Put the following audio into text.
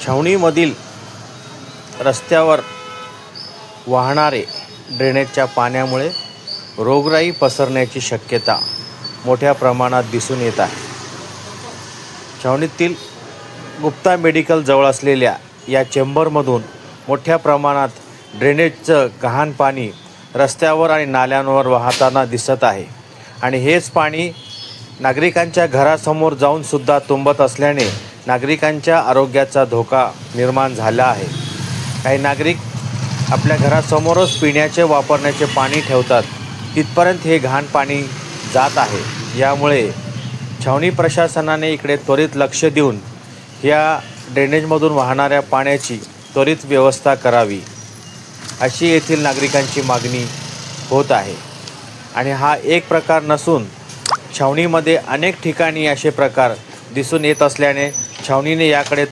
छावणीमधील रस्त्यावर वाहणारे ड्रेनेजच्या पाण्यामुळे रोगराई पसरण्याची शक्यता मोठ्या प्रमाणात दिसून येत आहे. छावणीतील गुप्ता मेडिकल जवळ असलेल्या या चेंबरमधून मोठ्या प्रमाणात ड्रेनेजचं गहाण पाणी रस्त्यावर आणि नाल्यांवर वाहताना दिसत आहे आणि हेच पाणी नागरिकांच्या घरासमोर जाऊन सुद्धा तुंबत असल्याने नागरिकांच्या आरोग्याचा धोका निर्माण झाला आहे. काही नागरिक आपल्या घरासमोरच पिण्याचे वापरण्याचे पाणी ठेवतात, तिथपर्यंत हे घाण पाणी जात आहे. यामुळे छावणी प्रशासनाने इकडे त्वरित लक्ष देऊन या ड्रेनेजमधून वाहणाऱ्या पाण्याची त्वरित व्यवस्था करावी अशी येथील नागरिकांची मागणी होत आहे. आणि हा एक प्रकार नसून छावणीमध्ये अनेक ठिकाणी असे प्रकार दिसून येत असल्याने छावणीने याकडे